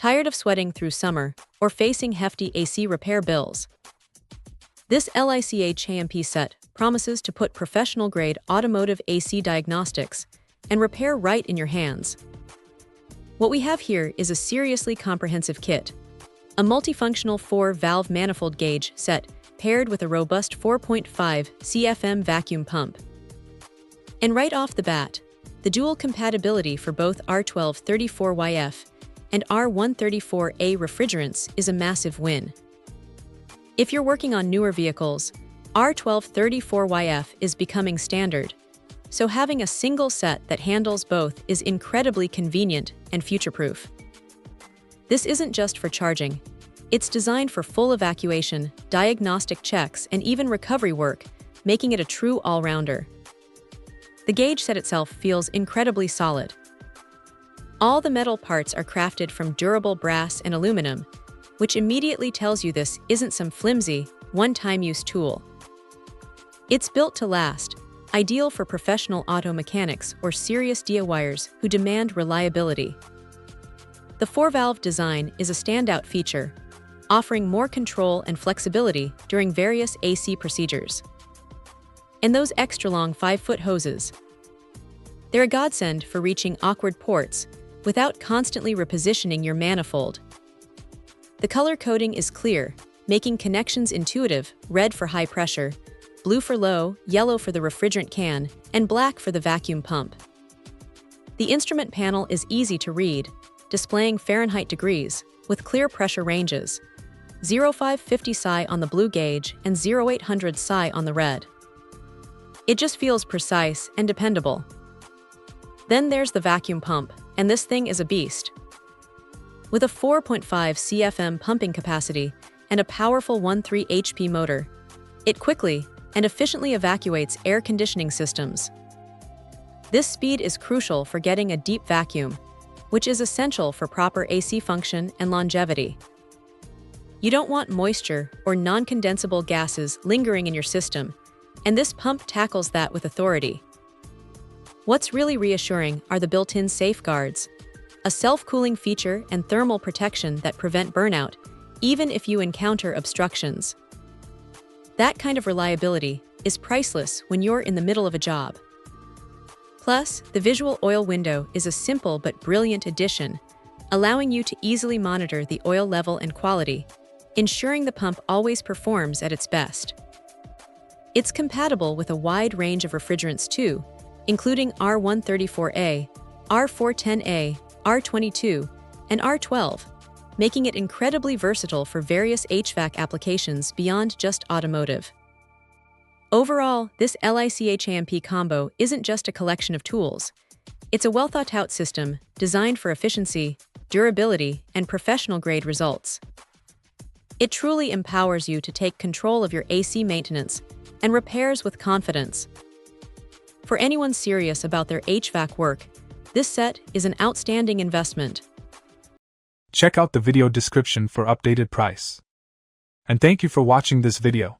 Tired of sweating through summer or facing hefty AC repair bills? This LICHAMP set promises to put professional-grade automotive AC diagnostics and repair right in your hands. What we have here is a seriously comprehensive kit, a multifunctional 4-valve manifold gauge set paired with a robust 4.5 CFM vacuum pump. And right off the bat, the dual compatibility for both R1234YF and R134A refrigerants is a massive win. If you're working on newer vehicles, R1234YF is becoming standard, so having a single set that handles both is incredibly convenient and future-proof. This isn't just for charging. It's designed for full evacuation, diagnostic checks, and even recovery work, making it a true all-rounder. The gauge set itself feels incredibly solid. All the metal parts are crafted from durable brass and aluminum, which immediately tells you this isn't some flimsy, one-time-use tool. It's built to last, ideal for professional auto mechanics or serious DIYers who demand reliability. The 4-valve design is a standout feature, offering more control and flexibility during various AC procedures. And those extra-long 5-foot hoses. They're a godsend for reaching awkward ports without constantly repositioning your manifold. The color coding is clear, making connections intuitive: red for high pressure, blue for low, yellow for the refrigerant can, and black for the vacuum pump. The instrument panel is easy to read, displaying Fahrenheit degrees with clear pressure ranges: 0550 psi on the blue gauge and 0800 psi on the red. It just feels precise and dependable. Then there's the vacuum pump, and this thing is a beast. With a 4.5 CFM pumping capacity and a powerful 13 HP motor, it quickly and efficiently evacuates air conditioning systems. This speed is crucial for getting a deep vacuum, which is essential for proper AC function and longevity. You don't want moisture or non-condensable gases lingering in your system, and this pump tackles that with authority. What's really reassuring are the built-in safeguards, a self-cooling feature and thermal protection that prevent burnout, even if you encounter obstructions. That kind of reliability is priceless when you're in the middle of a job. Plus, the visual oil window is a simple but brilliant addition, allowing you to easily monitor the oil level and quality, ensuring the pump always performs at its best. It's compatible with a wide range of refrigerants too, including R134A, R410A, R22, and R12, making it incredibly versatile for various HVAC applications beyond just automotive. Overall, this LICHAMP combo isn't just a collection of tools. It's a well-thought-out system designed for efficiency, durability, and professional-grade results. It truly empowers you to take control of your AC maintenance and repairs with confidence. For anyone serious about their HVAC work, this set is an outstanding investment. Check out the video description for updated price. And thank you for watching this video.